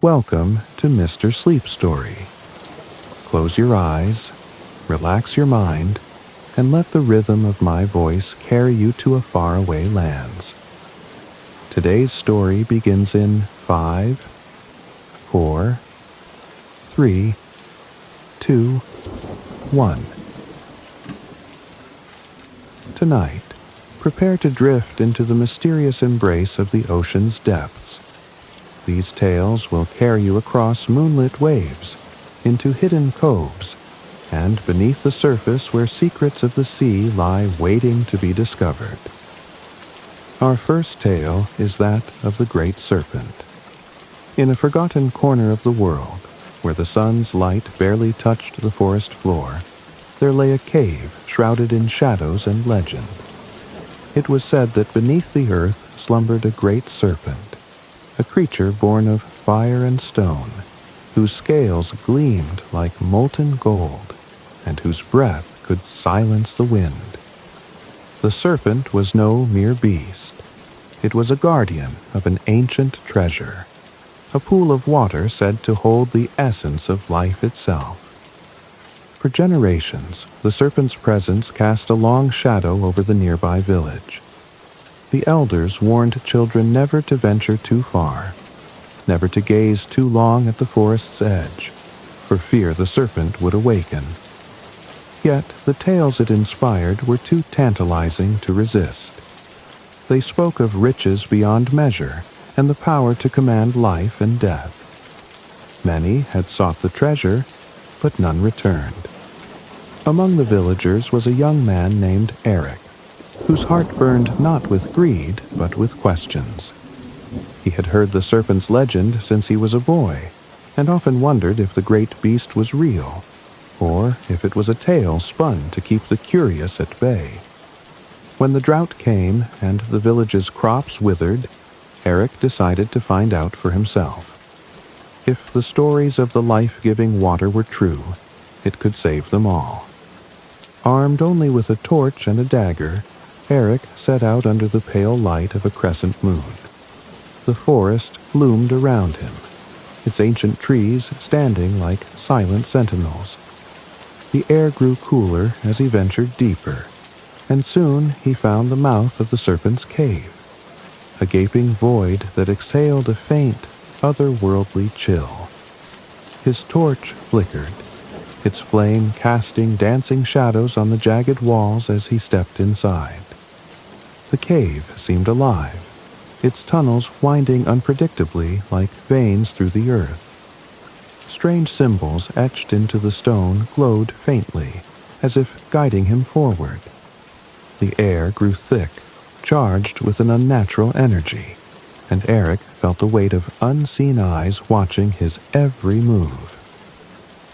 Welcome to Mr. Sleep Story. Close your eyes, relax your mind, and let the rhythm of my voice carry you to a faraway lands. Today's story begins in 5, 4, 3, 2, 1. Tonight, prepare to drift into the mysterious embrace of the ocean's depths. These tales will carry you across moonlit waves, into hidden coves, and beneath the surface where secrets of the sea lie waiting to be discovered. Our first tale is that of the great serpent. In a forgotten corner of the world, where the sun's light barely touched the forest floor, there lay a cave shrouded in shadows and legend. It was said that beneath the earth slumbered a great serpent, a creature born of fire and stone, whose scales gleamed like molten gold, and whose breath could silence the wind. The serpent was no mere beast. It was a guardian of an ancient treasure, a pool of water said to hold the essence of life itself. For generations, the serpent's presence cast a long shadow over the nearby village. The elders warned children never to venture too far, never to gaze too long at the forest's edge, for fear the serpent would awaken. Yet the tales it inspired were too tantalizing to resist. They spoke of riches beyond measure and the power to command life and death. Many had sought the treasure, but none returned. Among the villagers was a young man named Eric, whose heart burned not with greed, but with questions. He had heard the serpent's legend since he was a boy, and often wondered if the great beast was real, or if it was a tale spun to keep the curious at bay. When the drought came and the village's crops withered, Eric decided to find out for himself. If the stories of the life-giving water were true, it could save them all. Armed only with a torch and a dagger, Eric set out under the pale light of a crescent moon. The forest loomed around him, its ancient trees standing like silent sentinels. The air grew cooler as he ventured deeper, and soon he found the mouth of the serpent's cave, a gaping void that exhaled a faint, otherworldly chill. His torch flickered, its flame casting dancing shadows on the jagged walls as he stepped inside. The cave seemed alive, its tunnels winding unpredictably like veins through the earth. Strange symbols etched into the stone glowed faintly, as if guiding him forward. The air grew thick, charged with an unnatural energy, and Eric felt the weight of unseen eyes watching his every move.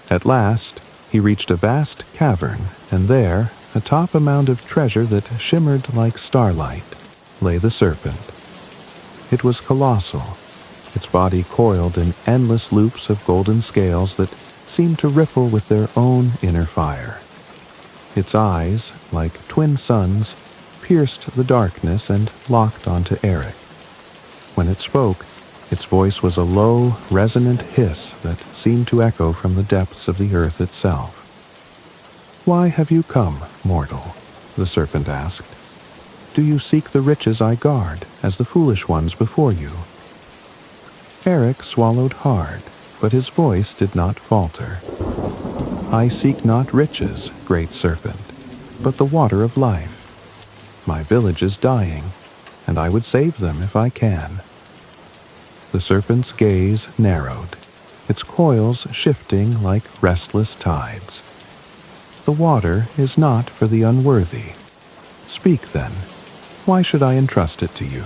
At last, he reached a vast cavern, and there, atop a mound of treasure that shimmered like starlight, lay the serpent. It was colossal, its body coiled in endless loops of golden scales that seemed to ripple with their own inner fire. Its eyes, like twin suns, pierced the darkness and locked onto Eric. When it spoke, its voice was a low, resonant hiss that seemed to echo from the depths of the earth itself. "Why have you come, mortal?" the serpent asked. "Do you seek the riches I guard, as the foolish ones before you?" Eric swallowed hard, but his voice did not falter. "I seek not riches, great serpent, but the water of life. My village is dying, and I would save them if I can." The serpent's gaze narrowed, its coils shifting like restless tides. "The water is not for the unworthy. Speak then. Why should I entrust it to you?"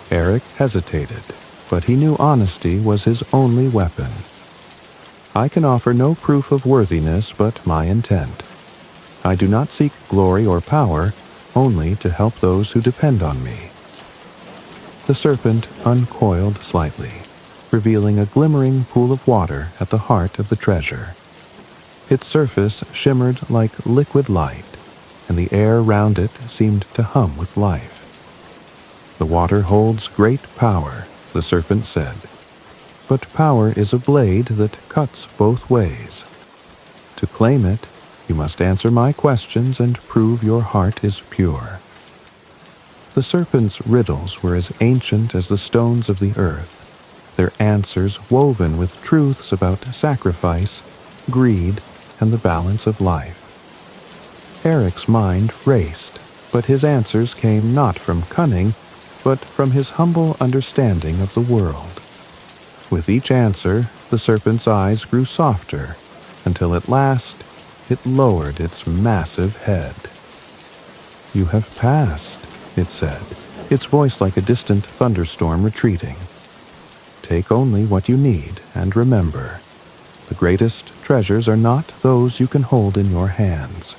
Eric hesitated, but he knew honesty was his only weapon. "I can offer no proof of worthiness but my intent. I do not seek glory or power, only to help those who depend on me." The serpent uncoiled slightly, revealing a glimmering pool of water at the heart of the treasure. Its surface shimmered like liquid light, and the air round it seemed to hum with life. "The water holds great power," the serpent said. but power is a blade that cuts both ways. To claim it, you must answer my questions and prove your heart is pure." The serpent's riddles were as ancient as the stones of the earth, their answers woven with truths about sacrifice, greed, and the balance of life. Eric's mind raced, but his answers came not from cunning, but from his humble understanding of the world. With each answer, the serpent's eyes grew softer, until at last it lowered its massive head. "You have passed," it said, its voice like a distant thunderstorm retreating. "Take only what you need, and remember, the greatest treasures are not those you can hold in your hands."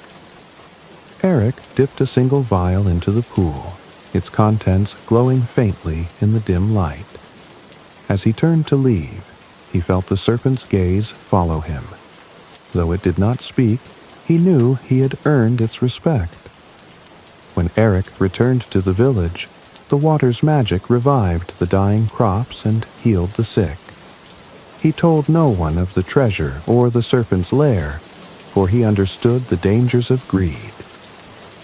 Eric dipped a single vial into the pool, its contents glowing faintly in the dim light. As he turned to leave, he felt the serpent's gaze follow him. Though it did not speak, he knew he had earned its respect. When Eric returned to the village, the water's magic revived the dying crops and healed the sick. He told no one of the treasure or the serpent's lair, for he understood the dangers of greed.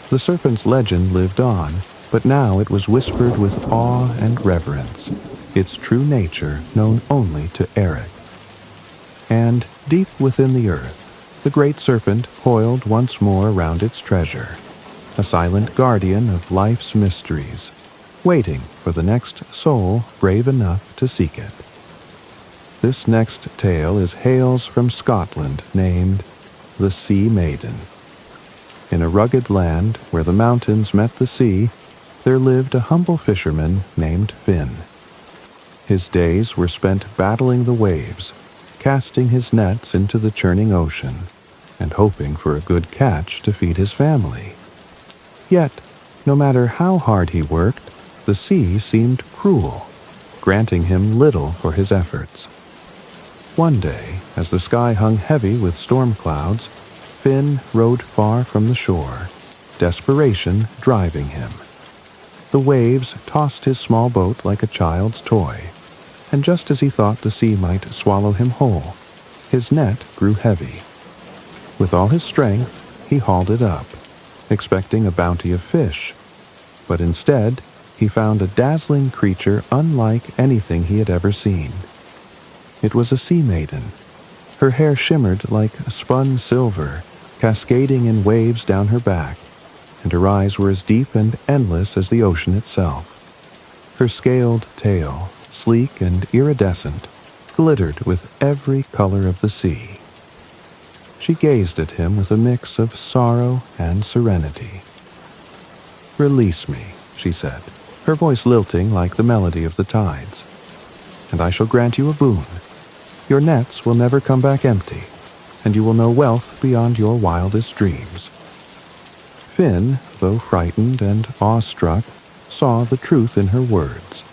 The serpent's legend lived on, but now it was whispered with awe and reverence, its true nature known only to Eric. And deep within the earth, the great serpent coiled once more around its treasure, a silent guardian of life's mysteries, waiting for the next soul brave enough to seek it. This next tale is Hails from Scotland, named The Sea Maiden. In a rugged land where the mountains met the sea, there lived a humble fisherman named Finn. His days were spent battling the waves, casting his nets into the churning ocean, and hoping for a good catch to feed his family. Yet, no matter how hard he worked, the sea seemed cruel, granting him little for his efforts. One day, as the sky hung heavy with storm clouds, Finn rowed far from the shore, desperation driving him. The waves tossed his small boat like a child's toy, and just as he thought the sea might swallow him whole, his net grew heavy. With all his strength, he hauled it up, expecting a bounty of fish, but instead he found a dazzling creature unlike anything he had ever seen. It was a sea maiden. Her hair shimmered like spun silver, cascading in waves down her back, and her eyes were as deep and endless as the ocean itself. Her scaled tail, sleek and iridescent, glittered with every color of the sea. She gazed at him with a mix of sorrow and serenity. "Release me," she said, her voice lilting like the melody of the tides, "and I shall grant you a boon. Your nets will never come back empty, and you will know wealth beyond your wildest dreams." Finn, though frightened and awestruck, saw the truth in her words.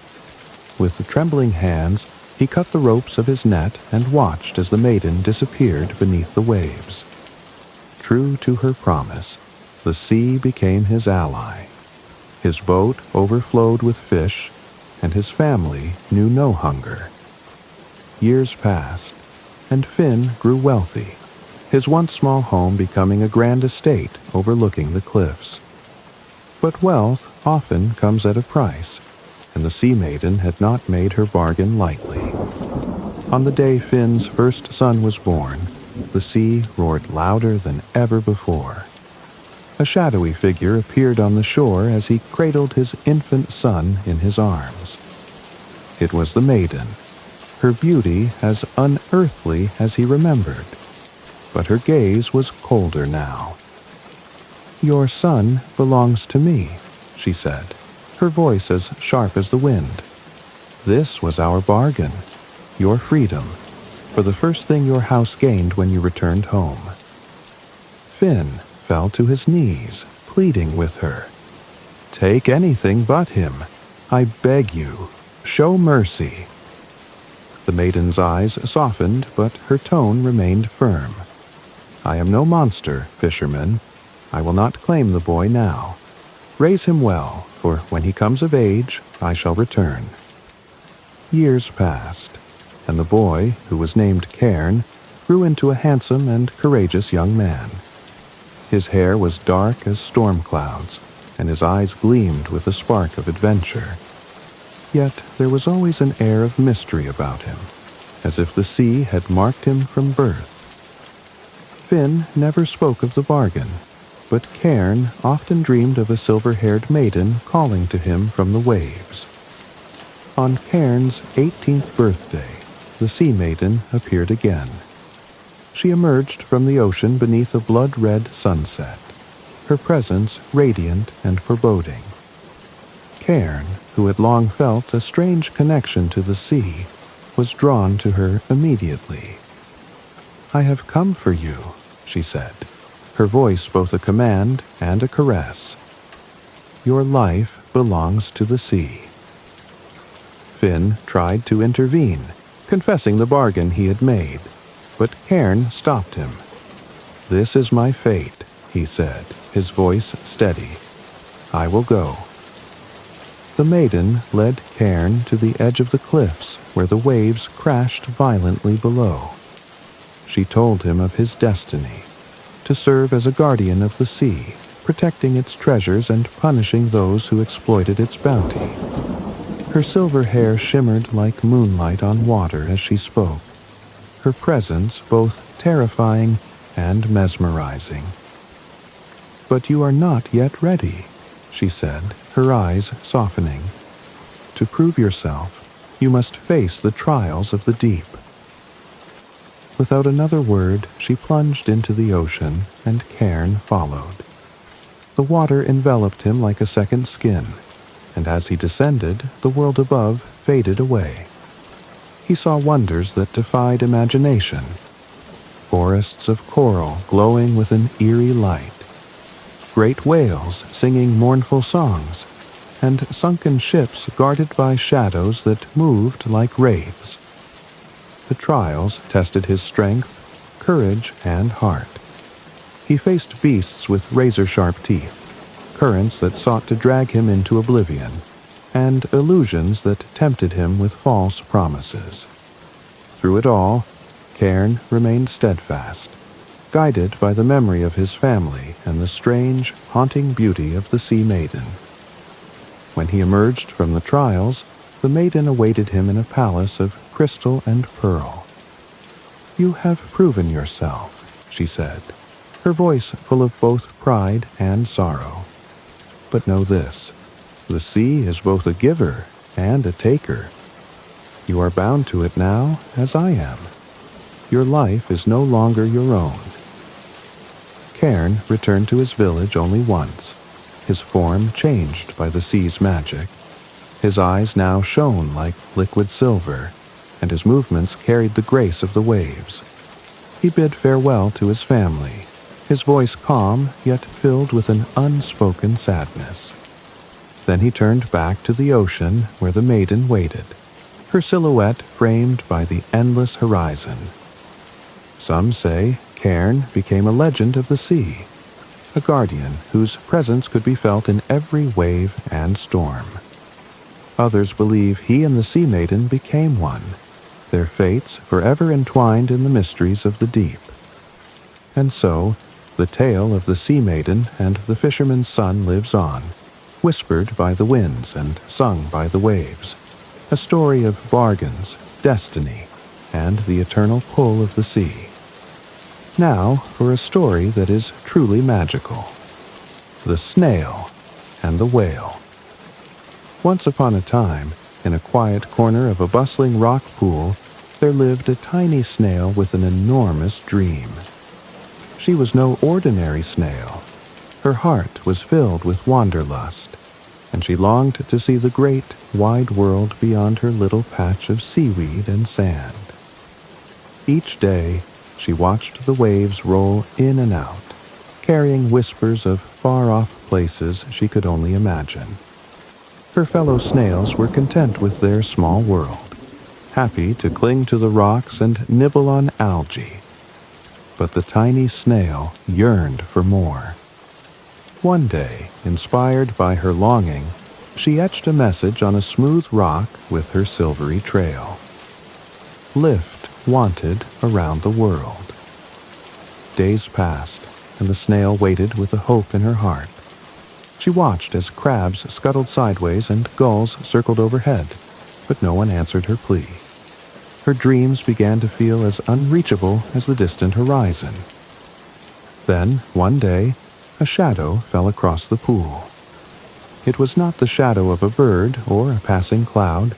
With trembling hands, he cut the ropes of his net and watched as the maiden disappeared beneath the waves. True to her promise, the sea became his ally. His boat overflowed with fish, and his family knew no hunger. Years passed, and Finn grew wealthy, his once small home becoming a grand estate overlooking the cliffs. But wealth often comes at a price, and the Sea Maiden had not made her bargain lightly. On the day Finn's first son was born, the sea roared louder than ever before. A shadowy figure appeared on the shore as he cradled his infant son in his arms. It was the maiden, her beauty as unearthly as he remembered, but her gaze was colder now. "Your son belongs to me," she said, her voice as sharp as the wind. "This was our bargain, your freedom, for the first thing your house gained when you returned home." Finn fell to his knees, pleading with her. "Take anything but him. I beg you, show mercy." The maiden's eyes softened, but her tone remained firm. "I am no monster, fisherman. I will not claim the boy now. Raise him well, for when he comes of age, I shall return." Years passed, and the boy, who was named Cairn, grew into a handsome and courageous young man. His hair was dark as storm clouds, and his eyes gleamed with a spark of adventure. Yet there was always an air of mystery about him, as if the sea had marked him from birth. Finn never spoke of the bargain, but Cairn often dreamed of a silver-haired maiden calling to him from the waves. On Cairn's 18th birthday, the Sea Maiden appeared again. She emerged from the ocean beneath a blood-red sunset, her presence radiant and foreboding. Cairn, who had long felt a strange connection to the sea, was drawn to her immediately. "I have come for you," she said, her voice both a command and a caress. "Your life belongs to the sea." Finn tried to intervene, confessing the bargain he had made, but Cairn stopped him. "This is my fate," he said, his voice steady. "I will go." The maiden led Cairn to the edge of the cliffs where the waves crashed violently below. She told him of his destiny, to serve as a guardian of the sea, protecting its treasures and punishing those who exploited its bounty. Her silver hair shimmered like moonlight on water as she spoke, her presence both terrifying and mesmerizing. "But you are not yet ready," she said, her eyes softening. "To prove yourself, you must face the trials of the deep." Without another word, she plunged into the ocean, and Cairn followed. The water enveloped him like a second skin, and as he descended, the world above faded away. He saw wonders that defied imagination. Forests of coral glowing with an eerie light, great whales singing mournful songs, and sunken ships guarded by shadows that moved like wraiths. The trials tested his strength, courage, and heart. He faced beasts with razor-sharp teeth, currents that sought to drag him into oblivion, and illusions that tempted him with false promises. Through it all, Cairn remained steadfast, guided by the memory of his family and the strange, haunting beauty of the Sea Maiden. When he emerged from the trials, the maiden awaited him in a palace of crystal and pearl. "You have proven yourself," she said, her voice full of both pride and sorrow. "But know this, the sea is both a giver and a taker. You are bound to it now, as I am. Your life is no longer your own." Cairn returned to his village only once, his form changed by the sea's magic. His eyes now shone like liquid silver, and his movements carried the grace of the waves. He bid farewell to his family, his voice calm yet filled with an unspoken sadness. Then he turned back to the ocean where the maiden waited, her silhouette framed by the endless horizon. Some say Cairn became a legend of the sea, a guardian whose presence could be felt in every wave and storm. Others believe he and the Sea Maiden became one, their fates forever entwined in the mysteries of the deep. And so, the tale of the Sea Maiden and the fisherman's son lives on, whispered by the winds and sung by the waves, a story of bargains, destiny, and the eternal pull of the sea. Now for a story that is truly magical. The Snail and the Whale. Once upon a time, in a quiet corner of a bustling rock pool, there lived a tiny snail with an enormous dream. She was no ordinary snail. Her heart was filled with wanderlust, and she longed to see the great, wide world beyond her little patch of seaweed and sand. Each day, she watched the waves roll in and out, carrying whispers of far-off places she could only imagine. Her fellow snails were content with their small world, happy to cling to the rocks and nibble on algae. But the tiny snail yearned for more. One day, inspired by her longing, she etched a message on a smooth rock with her silvery trail. Lift wanted around the world. Days passed, and the snail waited with a hope in her heart. She watched as crabs scuttled sideways and gulls circled overhead, but no one answered her plea. Her dreams began to feel as unreachable as the distant horizon. Then, one day, a shadow fell across the pool. It was not the shadow of a bird or a passing cloud.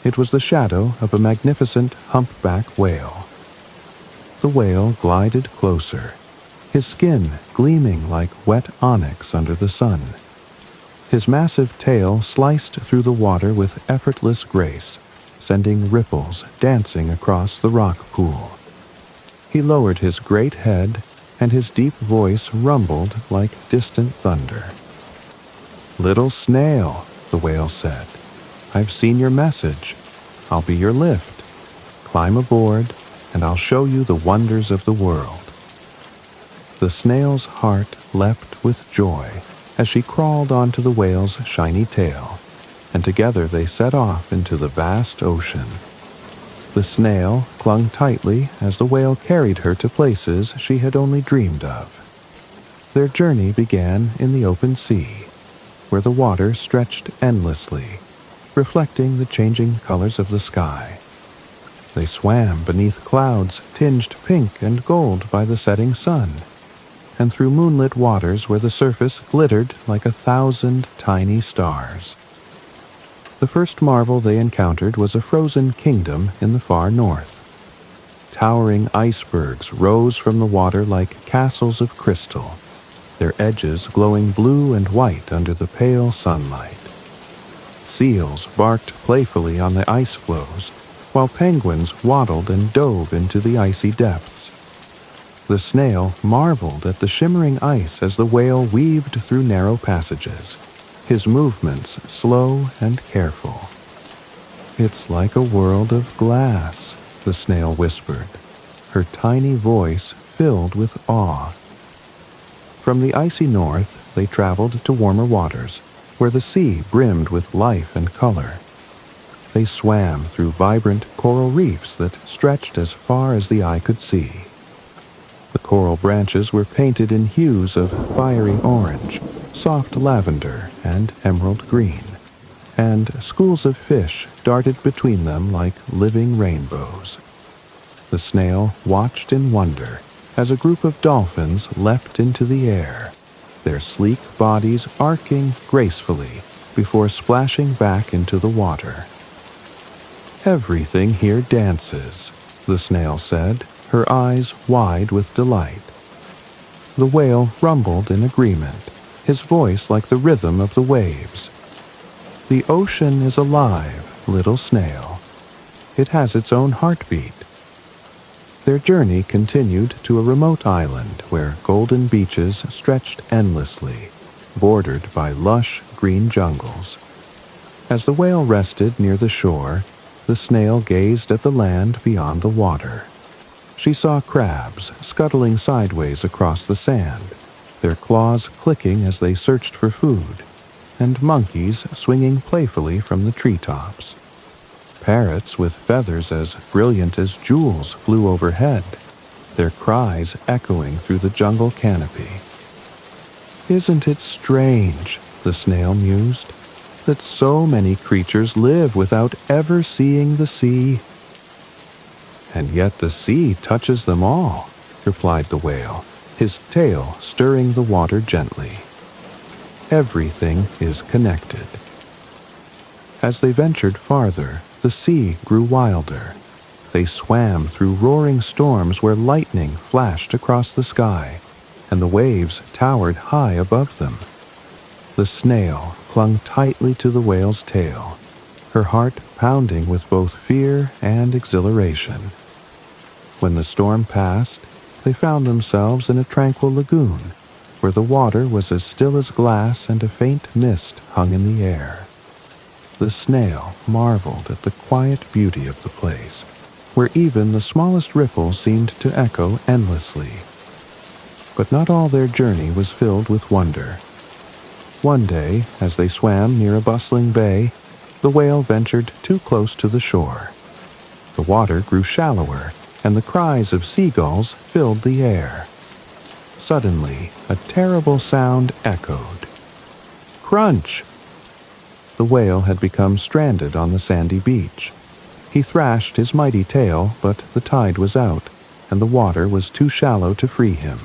It was the shadow of a magnificent humpback whale. The whale glided closer, his skin gleaming like wet onyx under the sun. His massive tail sliced through the water with effortless grace, sending ripples dancing across the rock pool. He lowered his great head, and his deep voice rumbled like distant thunder. "Little snail," the whale said, "I've seen your message. I'll be your lift. Climb aboard, and I'll show you the wonders of the world." The snail's heart leapt with joy as she crawled onto the whale's shiny tail, and together they set off into the vast ocean. The snail clung tightly as the whale carried her to places she had only dreamed of. Their journey began in the open sea, where the water stretched endlessly, reflecting the changing colors of the sky. They swam beneath clouds tinged pink and gold by the setting sun, and through moonlit waters where the surface glittered like 1,000 tiny stars. The first marvel they encountered was a frozen kingdom in the far north. Towering icebergs rose from the water like castles of crystal, their edges glowing blue and white under the pale sunlight. Seals barked playfully on the ice floes, while penguins waddled and dove into the icy depths. The snail marveled at the shimmering ice as the whale weaved through narrow passages, his movements slow and careful. "It's like a world of glass," the snail whispered, her tiny voice filled with awe. From the icy north, they traveled to warmer waters, where the sea brimmed with life and color. They swam through vibrant coral reefs that stretched as far as the eye could see. The coral branches were painted in hues of fiery orange, soft lavender, and emerald green, and schools of fish darted between them like living rainbows. The snail watched in wonder as a group of dolphins leapt into the air, their sleek bodies arcing gracefully before splashing back into the water. "Everything here dances," the snail said, her eyes wide with delight. The whale rumbled in agreement, his voice like the rhythm of the waves. "The ocean is alive, little snail. It has its own heartbeat." Their journey continued to a remote island where golden beaches stretched endlessly, bordered by lush green jungles. As the whale rested near the shore, the snail gazed at the land beyond the water. She saw crabs scuttling sideways across the sand, their claws clicking as they searched for food, and monkeys swinging playfully from the treetops. Parrots with feathers as brilliant as jewels flew overhead, their cries echoing through the jungle canopy. "Isn't it strange," the snail mused, "that so many creatures live without ever seeing the sea?" "And yet the sea touches them all," replied the whale, his tail stirring the water gently. "Everything is connected." As they ventured farther, the sea grew wilder. They swam through roaring storms where lightning flashed across the sky, and the waves towered high above them. The snail clung tightly to the whale's tail, her heart pounding with both fear and exhilaration. When the storm passed, they found themselves in a tranquil lagoon, where the water was as still as glass and a faint mist hung in the air. The snail marveled at the quiet beauty of the place, where even the smallest ripple seemed to echo endlessly. But not all their journey was filled with wonder. One day, as they swam near a bustling bay, the whale ventured too close to the shore. The water grew shallower, and the cries of seagulls filled the air. Suddenly, a terrible sound echoed. Crunch! The whale had become stranded on the sandy beach. He thrashed his mighty tail, but the tide was out, and the water was too shallow to free him.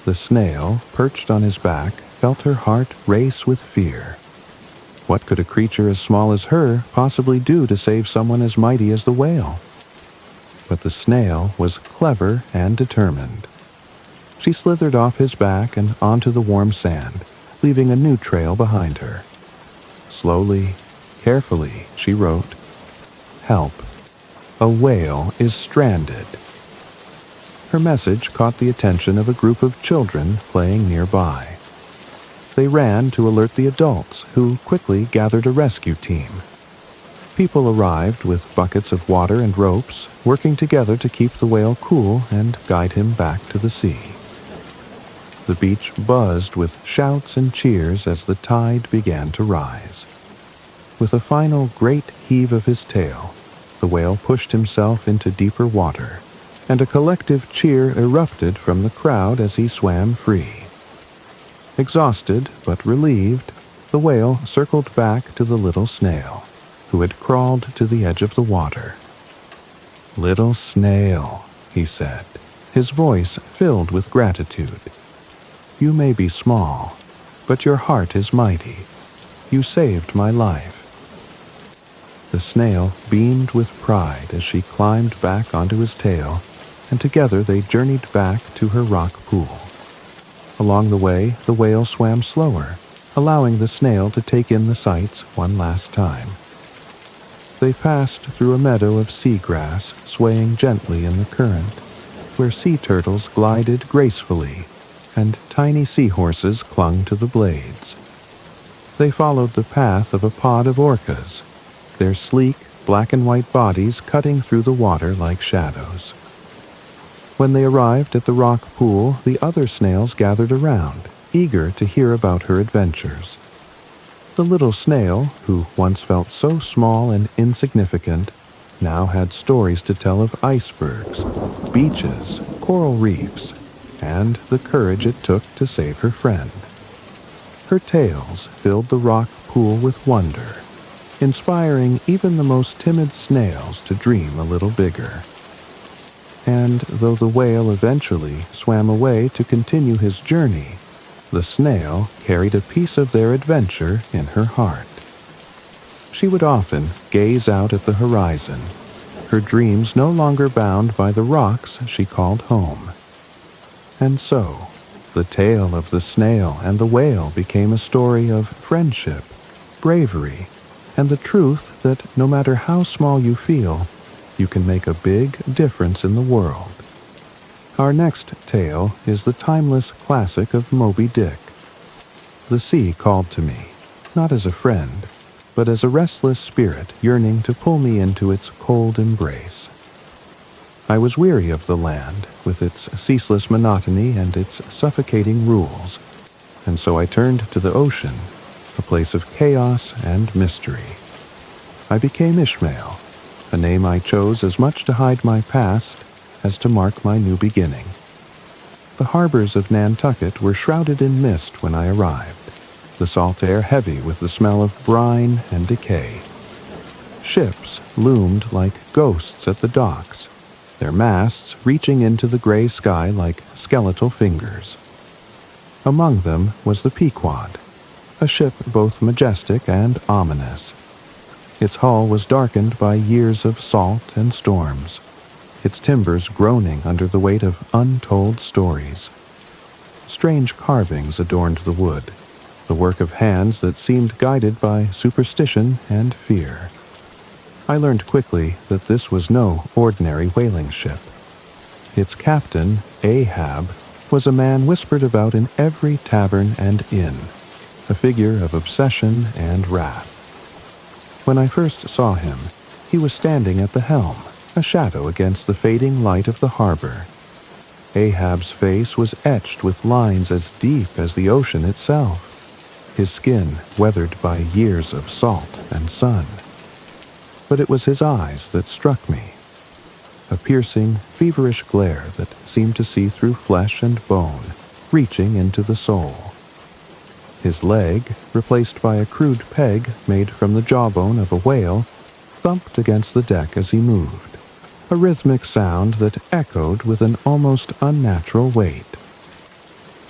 The snail, perched on his back, felt her heart race with fear. What could a creature as small as her possibly do to save someone as mighty as the whale? But the snail was clever and determined. She slithered off his back and onto the warm sand, leaving a new trail behind her. Slowly, carefully, she wrote, "Help. A whale is stranded." Her message caught the attention of a group of children playing nearby. They ran to alert the adults, who quickly gathered a rescue team. People arrived with buckets of water and ropes, working together to keep the whale cool and guide him back to the sea. The beach buzzed with shouts and cheers as the tide began to rise. With a final great heave of his tail, the whale pushed himself into deeper water, and a collective cheer erupted from the crowd as he swam free. Exhausted but relieved, the whale circled back to the little snail, who had crawled to the edge of the water. "Little snail," he said, his voice filled with gratitude. "You may be small, but your heart is mighty. You saved my life." The snail beamed with pride as she climbed back onto his tail, and together they journeyed back to her rock pool. Along the way, the whale swam slower, allowing the snail to take in the sights one last time. They passed through a meadow of seagrass swaying gently in the current, where sea turtles glided gracefully and tiny seahorses clung to the blades. They followed the path of a pod of orcas, their sleek, black and white bodies cutting through the water like shadows. When they arrived at the rock pool, the other snails gathered around, eager to hear about her adventures. The little snail, who once felt so small and insignificant, now had stories to tell of icebergs, beaches, coral reefs, and the courage it took to save her friend. Her tales filled the rock pool with wonder, inspiring even the most timid snails to dream a little bigger. And though the whale eventually swam away to continue his journey, the snail carried a piece of their adventure in her heart. She would often gaze out at the horizon, her dreams no longer bound by the rocks she called home. And so, the tale of the snail and the whale became a story of friendship, bravery, and the truth that no matter how small you feel, you can make a big difference in the world. Our next tale is the timeless classic of Moby Dick. The sea called to me, not as a friend, but as a restless spirit yearning to pull me into its cold embrace. I was weary of the land, with its ceaseless monotony and its suffocating rules, and so I turned to the ocean, a place of chaos and mystery. I became Ishmael, a name I chose as much to hide my past as to mark my new beginning. The harbors of Nantucket were shrouded in mist when I arrived, the salt air heavy with the smell of brine and decay. Ships loomed like ghosts at the docks, their masts reaching into the gray sky like skeletal fingers. Among them was the Pequod, a ship both majestic and ominous. Its hull was darkened by years of salt and storms, its timbers groaning under the weight of untold stories. Strange carvings adorned the wood, the work of hands that seemed guided by superstition and fear. I learned quickly that this was no ordinary whaling ship. Its captain, Ahab, was a man whispered about in every tavern and inn, a figure of obsession and wrath. When I first saw him, he was standing at the helm, a shadow against the fading light of the harbor. Ahab's face was etched with lines as deep as the ocean itself, his skin weathered by years of salt and sun. But it was his eyes that struck me. a piercing, feverish glare that seemed to see through flesh and bone, reaching into the soul. His leg, replaced by a crude peg made from the jawbone of a whale, thumped against the deck as he moved, a rhythmic sound that echoed with an almost unnatural weight.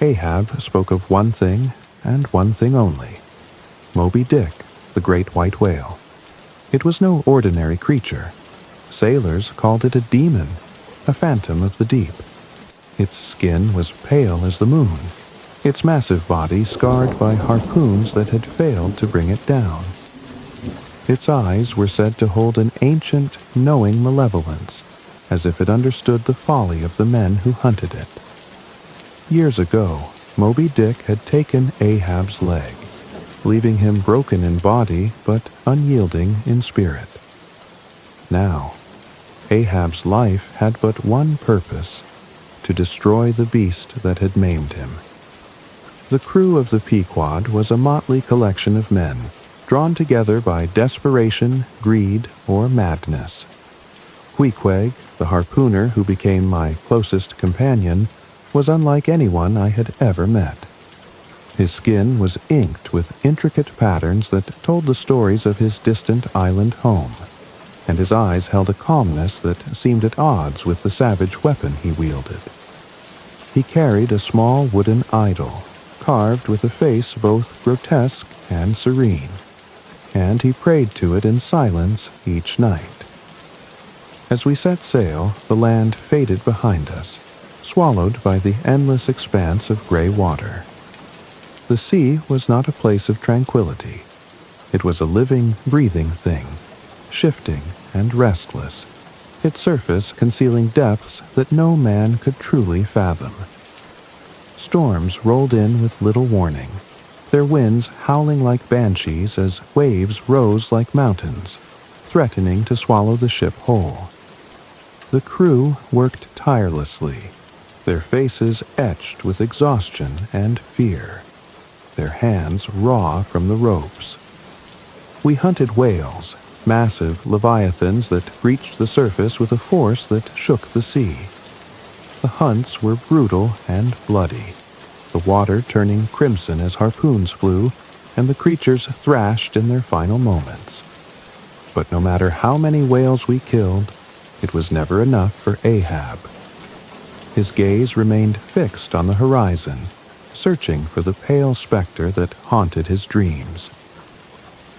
Ahab spoke of one thing and one thing only: Moby Dick, the great white whale. It was no ordinary creature. Sailors called it a demon, a phantom of the deep. Its skin was pale as the moon, its massive body scarred by harpoons that had failed to bring it down. Its eyes were said to hold an ancient, knowing malevolence, as if it understood the folly of the men who hunted it. Years ago, Moby Dick had taken Ahab's leg, leaving him broken in body but unyielding in spirit. Now, Ahab's life had but one purpose: to destroy the beast that had maimed him. The crew of the Pequod was a motley collection of men, drawn together by desperation, greed, or madness. Queequeg, the harpooner who became my closest companion, was unlike anyone I had ever met. His skin was inked with intricate patterns that told the stories of his distant island home, and his eyes held a calmness that seemed at odds with the savage weapon he wielded. He carried a small wooden idol, carved with a face both grotesque and serene, and he prayed to it in silence each night. As we set sail, the land faded behind us, swallowed by the endless expanse of gray water. The sea was not a place of tranquility. It was a living, breathing thing, shifting and restless, its surface concealing depths that no man could truly fathom. Storms rolled in with little warning, their winds howling like banshees as waves rose like mountains, threatening to swallow the ship whole. The crew worked tirelessly, their faces etched with exhaustion and fear, their hands raw from the ropes. We hunted whales, massive leviathans that breached the surface with a force that shook the sea. The hunts were brutal and bloody, the water turning crimson as harpoons flew, and the creatures thrashed in their final moments. But no matter how many whales we killed, it was never enough for Ahab. His gaze remained fixed on the horizon, searching for the pale specter that haunted his dreams.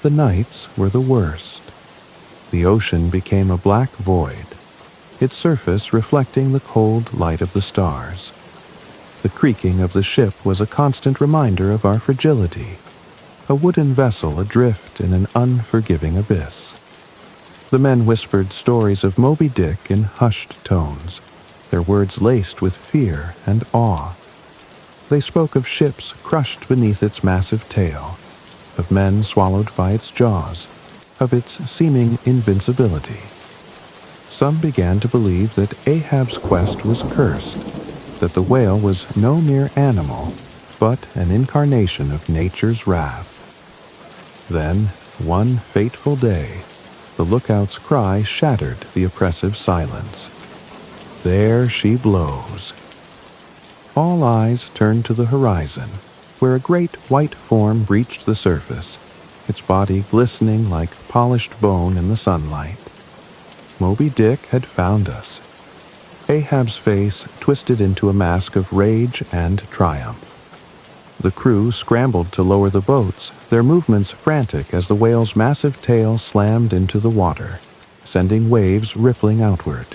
The nights were the worst. The ocean became a black void, its surface reflecting the cold light of the stars. The creaking of the ship was a constant reminder of our fragility, a wooden vessel adrift in an unforgiving abyss. The men whispered stories of Moby Dick in hushed tones, their words laced with fear and awe. They spoke of ships crushed beneath its massive tail, of men swallowed by its jaws, of its seeming invincibility. Some began to believe that Ahab's quest was cursed, that the whale was no mere animal, but an incarnation of nature's wrath. Then, one fateful day, the lookout's cry shattered the oppressive silence. "There she blows." All eyes turned to the horizon, where a great white form breached the surface, its body glistening like polished bone in the sunlight. Moby Dick had found us. Ahab's face twisted into a mask of rage and triumph. The crew scrambled to lower the boats, their movements frantic as the whale's massive tail slammed into the water, sending waves rippling outward.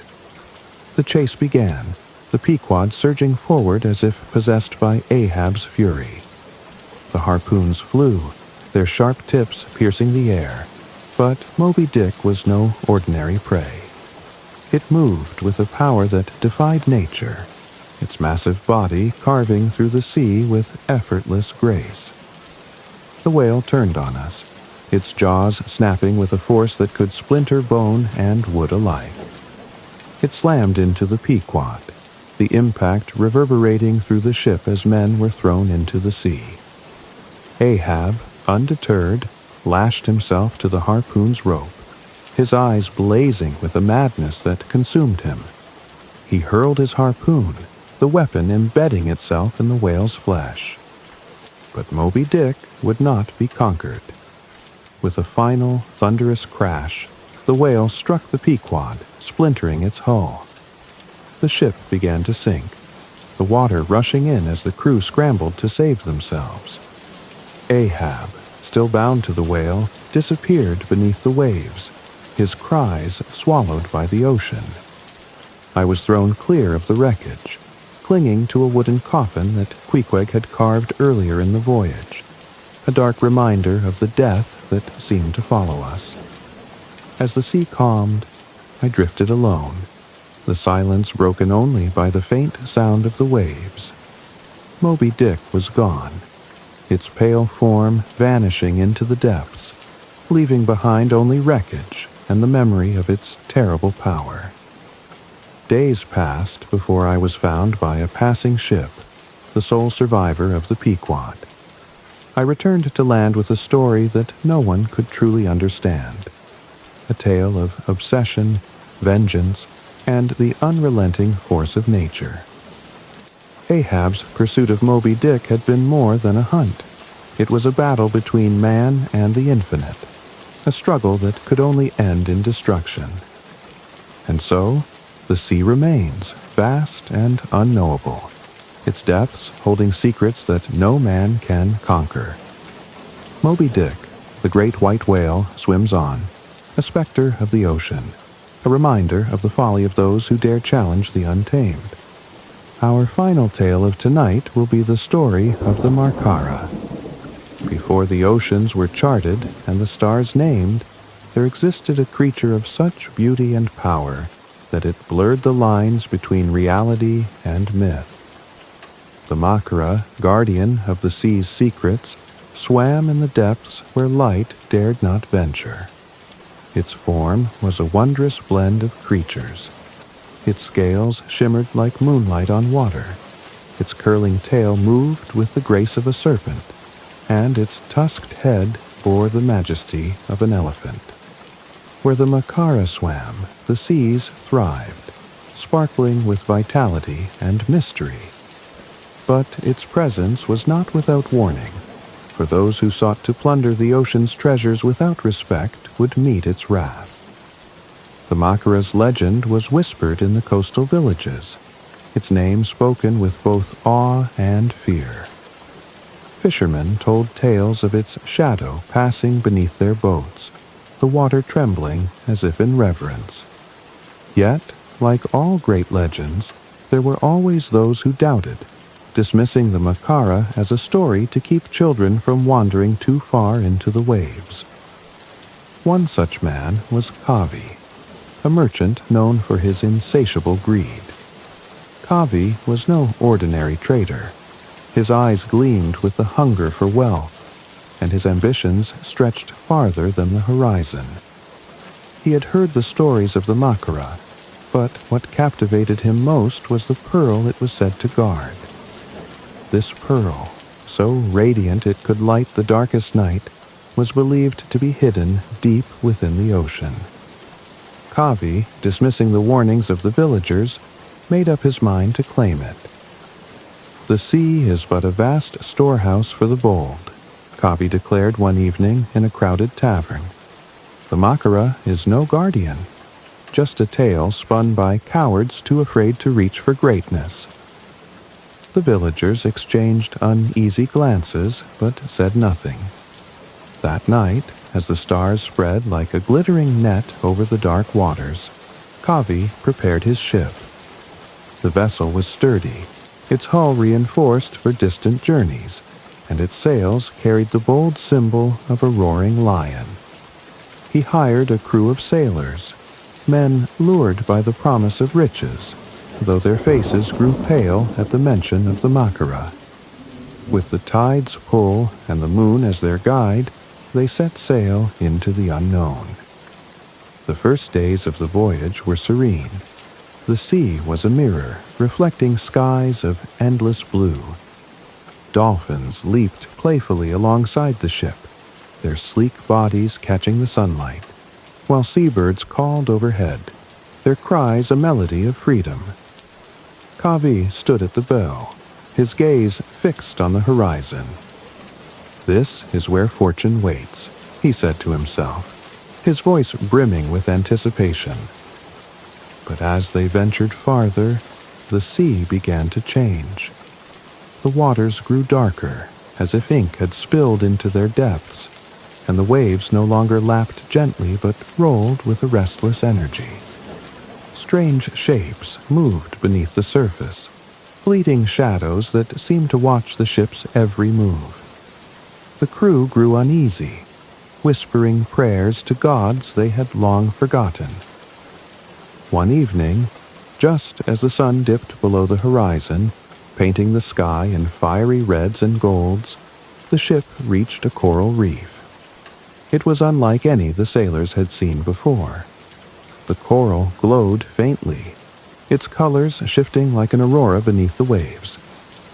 The chase began, the Pequod surging forward as if possessed by Ahab's fury. The harpoons flew, their sharp tips piercing the air, but Moby Dick was no ordinary prey. It moved with a power that defied nature, its massive body carving through the sea with effortless grace. The whale turned on us, its jaws snapping with a force that could splinter bone and wood alike. It slammed into the Pequod, the impact reverberating through the ship as men were thrown into the sea. Ahab, undeterred, lashed himself to the harpoon's rope, his eyes blazing with a madness that consumed him. He hurled his harpoon, the weapon embedding itself in the whale's flesh. But Moby Dick would not be conquered. With a final, thunderous crash, the whale struck the Pequod, splintering its hull. The ship began to sink, the water rushing in as the crew scrambled to save themselves. Ahab, still bound to the whale, disappeared beneath the waves, his cries swallowed by the ocean. I was thrown clear of the wreckage, clinging to a wooden coffin that Queequeg had carved earlier in the voyage, a dark reminder of the death that seemed to follow us. As the sea calmed, I drifted alone, the silence broken only by the faint sound of the waves. Moby Dick was gone, its pale form vanishing into the depths, leaving behind only wreckage and the memory of its terrible power. Days passed before I was found by a passing ship, the sole survivor of the Pequod. I returned to land with a story that no one could truly understand, a tale of obsession, vengeance, and the unrelenting force of nature. Ahab's pursuit of Moby Dick had been more than a hunt. It was a battle between man and the infinite, a struggle that could only end in destruction. And so, the sea remains, vast and unknowable, its depths holding secrets that no man can conquer. Moby Dick, the great white whale, swims on, a specter of the ocean, a reminder of the folly of those who dare challenge the untamed. Our final tale of tonight will be the story of the Makara. Before the oceans were charted and the stars named, there existed a creature of such beauty and power that it blurred the lines between reality and myth. The Makara, guardian of the sea's secrets, swam in the depths where light dared not venture. Its form was a wondrous blend of creatures. Its scales shimmered like moonlight on water. Its curling tail moved with the grace of a serpent, and its tusked head bore the majesty of an elephant. Where the Makara swam, the seas thrived, sparkling with vitality and mystery. But its presence was not without warning, for those who sought to plunder the ocean's treasures without respect would meet its wrath. The Makara's legend was whispered in the coastal villages, its name spoken with both awe and fear. Fishermen told tales of its shadow passing beneath their boats, the water trembling as if in reverence. Yet, like all great legends, there were always those who doubted, dismissing the Makara as a story to keep children from wandering too far into the waves. One such man was Kavi, a merchant known for his insatiable greed. Kavi was no ordinary trader. His eyes gleamed with the hunger for wealth, and his ambitions stretched farther than the horizon. He had heard the stories of the Makara, but what captivated him most was the pearl it was said to guard. This pearl, so radiant it could light the darkest night, was believed to be hidden deep within the ocean. Kavi, dismissing the warnings of the villagers, made up his mind to claim it. The sea is but a vast storehouse for the bold, Kavi declared one evening in a crowded tavern. The Makara is no guardian, just a tale spun by cowards too afraid to reach for greatness. The villagers exchanged uneasy glances, but said nothing. That night, as the stars spread like a glittering net over the dark waters, Kavi prepared his ship. The vessel was sturdy, its hull reinforced for distant journeys, and its sails carried the bold symbol of a roaring lion. He hired a crew of sailors, men lured by the promise of riches, though their faces grew pale at the mention of the Makara. With the tide's pull and the moon as their guide, they set sail into the unknown. The first days of the voyage were serene. The sea was a mirror, reflecting skies of endless blue. Dolphins leaped playfully alongside the ship, their sleek bodies catching the sunlight, while seabirds called overhead, their cries a melody of freedom. Kavi stood at the bow, his gaze fixed on the horizon. "This is where fortune waits," he said to himself, his voice brimming with anticipation. But as they ventured farther, the sea began to change. The waters grew darker, as if ink had spilled into their depths, and the waves no longer lapped gently but rolled with a restless energy. Strange shapes moved beneath the surface, fleeting shadows that seemed to watch the ship's every move. The crew grew uneasy, whispering prayers to gods they had long forgotten. One evening, just as the sun dipped below the horizon, painting the sky in fiery reds and golds, the ship reached a coral reef. It was unlike any the sailors had seen before. The coral glowed faintly, its colors shifting like an aurora beneath the waves,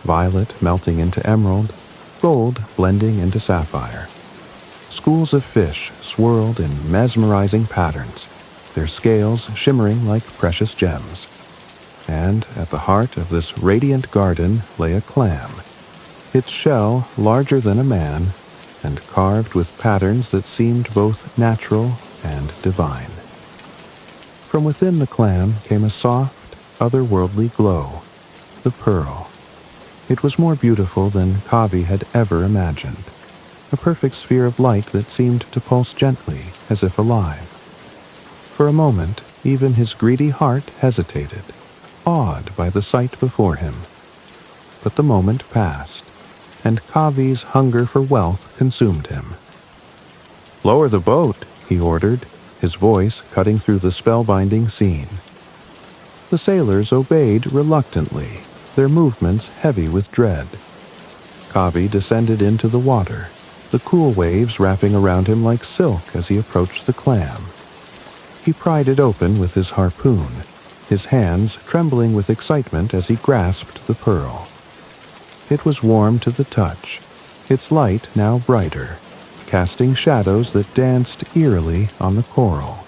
violet melting into emerald, gold blending into sapphire. Schools of fish swirled in mesmerizing patterns, their scales shimmering like precious gems. And at the heart of this radiant garden lay a clam, its shell larger than a man and carved with patterns that seemed both natural and divine. From within the clam came a soft, otherworldly glow, the pearl. It was more beautiful than Kavi had ever imagined, a perfect sphere of light that seemed to pulse gently as if alive. For a moment, even his greedy heart hesitated, awed by the sight before him. But the moment passed, and Kavi's hunger for wealth consumed him. "Lower the boat," he ordered, his voice cutting through the spellbinding scene. The sailors obeyed reluctantly, their movements heavy with dread. Kavi descended into the water, the cool waves wrapping around him like silk as he approached the clam. He pried it open with his harpoon, his hands trembling with excitement as he grasped the pearl. It was warm to the touch, its light now brighter, casting shadows that danced eerily on the coral.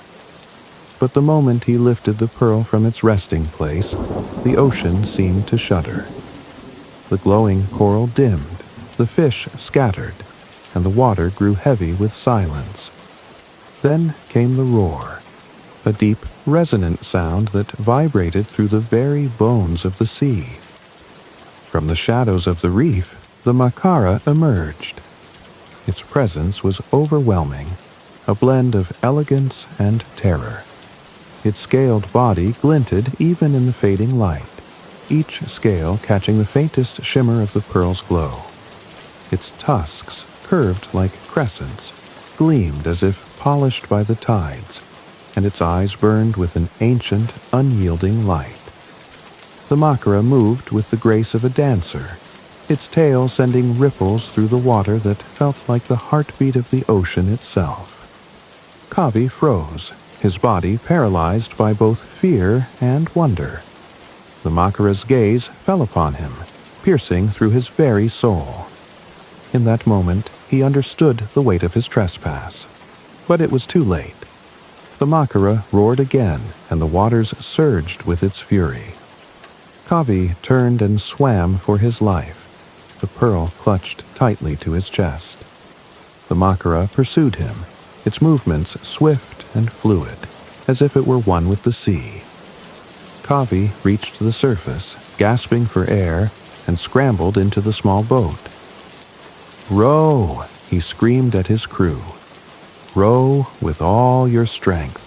But the moment he lifted the pearl from its resting place, the ocean seemed to shudder. The glowing coral dimmed, the fish scattered, and the water grew heavy with silence. Then came the roar, a deep, resonant sound that vibrated through the very bones of the sea. From the shadows of the reef, the Makara emerged. Its presence was overwhelming, a blend of elegance and terror. Its scaled body glinted even in the fading light, each scale catching the faintest shimmer of the pearl's glow. Its tusks, curved like crescents, gleamed as if polished by the tides, and its eyes burned with an ancient, unyielding light. The Makara moved with the grace of a dancer, its tail sending ripples through the water that felt like the heartbeat of the ocean itself. Kavi froze, his body paralyzed by both fear and wonder. The Makara's gaze fell upon him, piercing through his very soul. In that moment, he understood the weight of his trespass. But it was too late. The Makara roared again, and the waters surged with its fury. Kavi turned and swam for his life, the pearl clutched tightly to his chest. The Makara pursued him, its movements swift and fluid, as if it were one with the sea. Kavi reached the surface, gasping for air, and scrambled into the small boat. "Row!" he screamed at his crew. "Row with all your strength."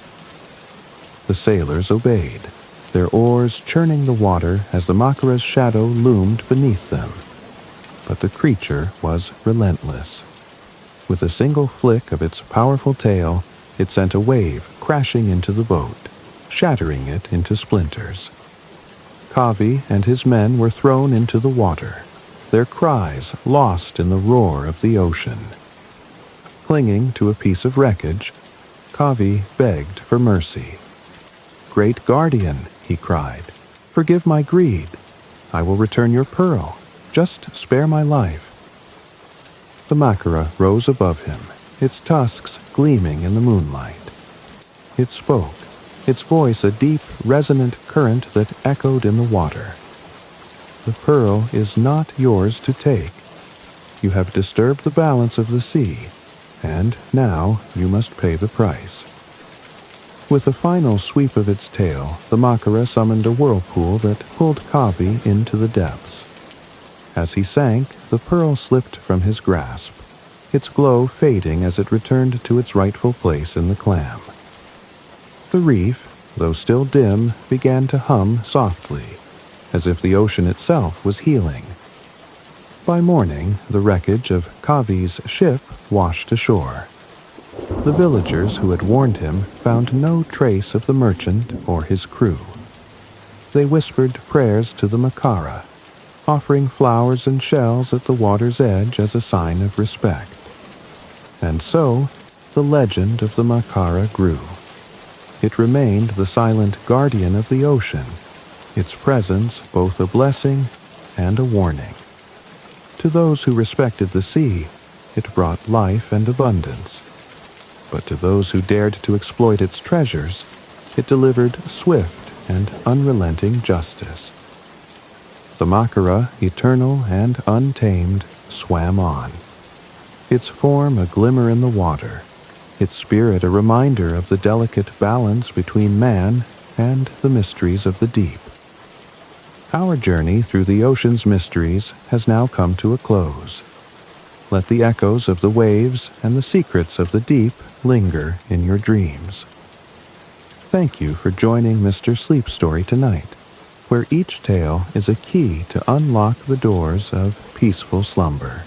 The sailors obeyed, their oars churning the water as the Makara's shadow loomed beneath them. But the creature was relentless. With a single flick of its powerful tail, it sent a wave crashing into the boat, shattering it into splinters. Kavi and his men were thrown into the water, their cries lost in the roar of the ocean. Clinging to a piece of wreckage, Kavi begged for mercy. "Great guardian," he cried, "forgive my greed. I will return your pearl. Just spare my life." The Makara rose above him, its tusks gleaming in the moonlight. It spoke, its voice a deep, resonant current that echoed in the water. The pearl is not yours to take. You have disturbed the balance of the sea, and now you must pay the price. With a final sweep of its tail, the Makara summoned a whirlpool that pulled Kavi into the depths. As he sank, the pearl slipped from his grasp, its glow fading as it returned to its rightful place in the clam. The reef, though still dim, began to hum softly, as if the ocean itself was healing. By morning, the wreckage of Kavi's ship washed ashore. The villagers who had warned him found no trace of the merchant or his crew. They whispered prayers to the Makara, offering flowers and shells at the water's edge as a sign of respect. And so, the legend of the Makara grew. It remained the silent guardian of the ocean, its presence both a blessing and a warning. To those who respected the sea, it brought life and abundance. But to those who dared to exploit its treasures, it delivered swift and unrelenting justice. The Makara, eternal and untamed, swam on. Its form a glimmer in the water, its spirit a reminder of the delicate balance between man and the mysteries of the deep. Our journey through the ocean's mysteries has now come to a close. Let the echoes of the waves and the secrets of the deep linger in your dreams. Thank you for joining Mr. Sleep Story tonight, where each tale is a key to unlock the doors of peaceful slumber.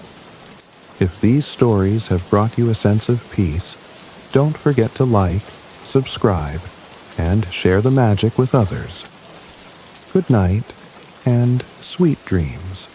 If these stories have brought you a sense of peace, don't forget to like, subscribe, and share the magic with others. Good night, and sweet dreams.